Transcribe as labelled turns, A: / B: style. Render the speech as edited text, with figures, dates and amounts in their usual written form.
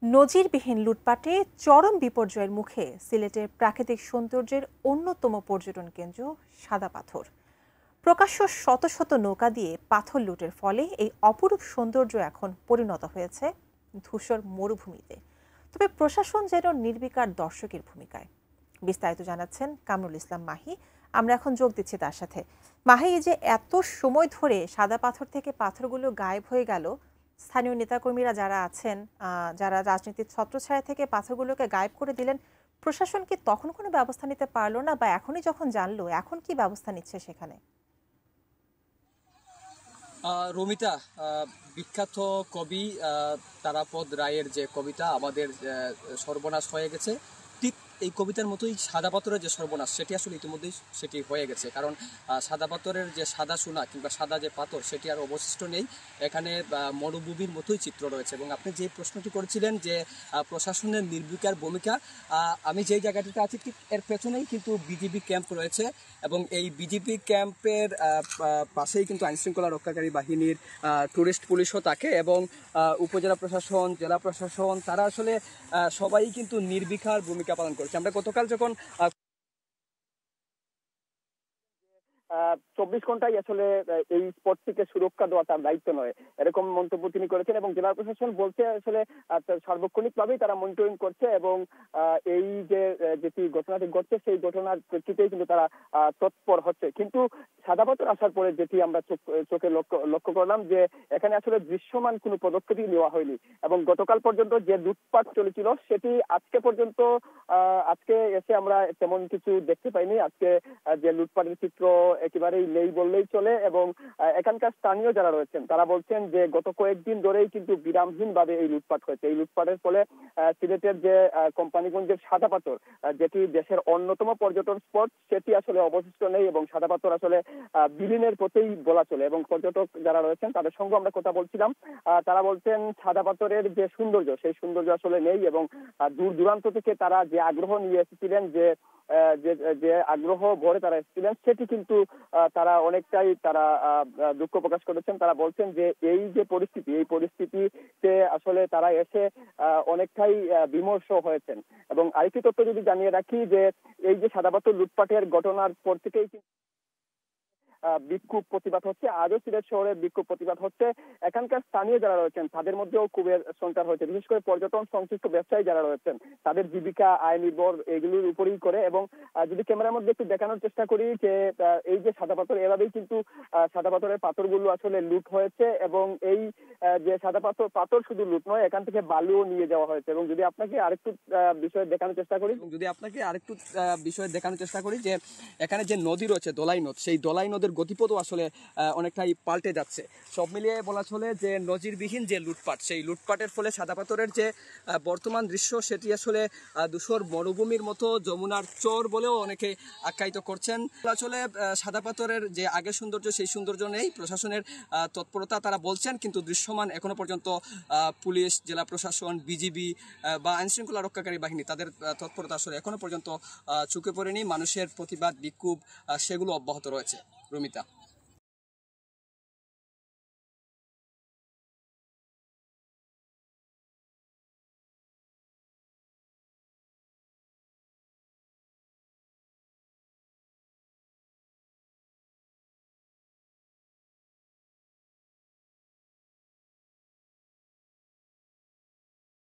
A: নজিরবিহীন লুটপাটে চরম বিপর্যয়ের মুখে সিলেটের প্রাকৃতিক সৌন্দর্যের অন্যতম পর্যটন কেন্দ্র সাদা পাথর। প্রকাশ্য শত শত নৌকা দিয়ে পাথর লুটের ফলে এই অপরূপ সৌন্দর্য এখন পরিণত হয়েছে ধূসর মরুভূমিতে। তবে প্রশাসন যেন নির্বিকার দর্শকের ভূমিকায়। বিস্তারিত জানাচ্ছেন কামরুল ইসলাম মাহি। আমরা এখন যোগ দিচ্ছি তার সাথে। মাহি, এই যে এত সময় ধরে সাদা পাথর থেকে পাথরগুলো গায়েব হয়ে গেল, স্থানীয় নেতাকর্মীরা যারা আছেন, যারা রাজনীতির ছত্রছায়া থেকে পাথরগুলোকে গায়েব করে দিলেন, প্রশাসন কি তখন কোনো ব্যবস্থা নিতে পারলো না, বা এখনই যখন জানলো এখন কি ব্যবস্থা নিচ্ছে সেখানে?
B: রমিতা, বিখ্যাত কবি তারাপদ রায়ের যে কবিতা আমাদের সর্বনাশ হয়ে গেছে, ঠিক এই কবিতার মতোই সাদা পাথরের যে সর্বনাশ সেটি আসলে ইতিমধ্যেই সেটি হয়ে গেছে। কারণ সাদা পাথরের যে সাদা সোনা কিংবা সাদা যে পাথর সেটি আর অবশিষ্ট নেই। এখানে মরুভূমির মতোই চিত্র রয়েছে। এবং আপনি যে প্রশ্নটি করেছিলেন যে প্রশাসনের নির্বিকার ভূমিকা, আমি যেই জায়গাটিতে আছি ঠিক এর পেছনেই কিন্তু বিজিবি ক্যাম্প রয়েছে। এবং এই বিজিবি ক্যাম্পের পাশেই কিন্তু আইনশৃঙ্খলা রক্ষাকারী বাহিনীর টুরিস্ট পুলিশও থাকে। এবং উপজেলা প্রশাসন, জেলা প্রশাসন, তারা আসলে সবাই কিন্তু নির্বিকার ভূমিকা পালন করছে। আমরা গতকাল যখন 24 ঘন্টায় আসলে এই স্পটটিকে সুরক্ষা দেওয়া তার দায়িত্ব নয়, এরকম মন্তব্য তিনি করেছেন। এবং জেলা প্রশাসন বলছে আসলে সার্বক্ষণিকভাবেই তারা মনিটরিং করছে এবং এই যে যেটি ঘটনাটি ঘটছে সেই ঘটনার প্রেক্ষিতেই কিন্তু তারা তৎপর হচ্ছে। কিন্তু সাদা পাথর আসার পরে যেটি আমরা চোখে লক্ষ্য করলাম যে এখানে আসলে দৃশ্যমান কোনো পদক্ষেপই নেওয়া হয়নি। এবং গতকাল পর্যন্ত যে লুটপাট চলেছিল সেটি আজকে পর্যন্ত আজকে এসে আমরা তেমন কিছু দেখতে পাইনি। আজকে যে লুটপাটের চিত্র একেবারেই নেই বললেই চলে। এবং এখানকার স্থানীয় যারা রয়েছেন তারা বলছেন যে গত কয়েকদিন ধরেই কিন্তু বিরামহীন ভাবে এই লুটপাট হয়েছে। এই লুটপাটের ফলে সিলেটের যে কোম্পানিগঞ্জের সাদা পাথর, যেটি দেশের অন্যতম পর্যটন স্পট, সেটি আসলে অবশিষ্ট নেই এবং সাদা পাথর আসলে বিলীনের পথেই বলা চলে। এবং পর্যটক যারা রয়েছেন তাদের সঙ্গে আমরা কথা বলছিলাম, তারা বলছেন সাদা পাথরের যে সৌন্দর্য সেই সৌন্দর্য আসলে নেই। এবং দূর দূরান্ত থেকে তারা যে আগ্রহ নিয়ে এসেছিলেন, যে আগ্রহ ভরে তারা এসেছিলেন, সেটি কিন্তু তারা অনেকটাই দুঃখ প্রকাশ করেছেন। তারা বলছেন যে এই যে পরিস্থিতি, এই পরিস্থিতিতে আসলে তারা এসে অনেকটাই বিমর্ষ হয়েছেন। এবং আরেকটি তথ্য যদি জানিয়ে রাখি যে এই যে সাদা পাথর লুটপাটের ঘটনার পর থেকেই বিক্ষোভ প্রতিবাদ হচ্ছে, আজও সিলেট শহরে বিক্ষোভ প্রতিবাদ হচ্ছে। এখানকার স্থানীয় যারা রয়েছেন তাদের মধ্যেও ক্ষোভের সঞ্চার হয়েছে, বিশেষ করে পর্যটন সংশ্লিষ্ট ব্যবসায়ী যারা রয়েছেন তাদের জীবিকা আয় নির্ভর এগুলোর উপরেই করে। এবং যদি ক্যামেরার মধ্যে একটু দেখানোর চেষ্টা করি যে এই যে সাদা পাথর, এভাবেই কিন্তু সাদা পাথরের পাথরগুলো আসলে লুট হয়েছে। এবং এই যে সাদা পাথর শুধু লুট নয়, এখান থেকে বালুও নিয়ে যাওয়া হয়েছে। এবং যদি আপনাকে আরেকটু বিষয় দেখানোর চেষ্টা করি যে এখানে যে নদী রয়েছে দোলাই নদ, সেই দোলাই নদের গতিপথও আসলে অনেকটাই পাল্টে যাচ্ছে। সব মিলিয়ে বলা চলে যে নজিরবিহীন যে লুটপাট, সেই লুটপাটের ফলে সাদা পাথরের যে বর্তমান দৃশ্য সেটি আসলে ধূসর মরুভূমির মতো, যমুনার চর বলেও অনেকে আখ্যায়িত করছেন। আসলে সাদা পাথরের যে আগের সৌন্দর্য সেই সৌন্দর্য নেই। প্রশাসনের তৎপরতা তারা বলছেন, কিন্তু দৃশ্যমান এখনো পর্যন্ত পুলিশ, জেলা প্রশাসন, বিজিবি বা আইনশৃঙ্খলা রক্ষাকারী বাহিনী, তাদের তৎপরতা আসলে এখনো পর্যন্ত চোখে পড়েনি। মানুষের প্রতিবাদ, বিক্ষোভ সেগুলো অব্যাহত রয়েছে। রমিতা।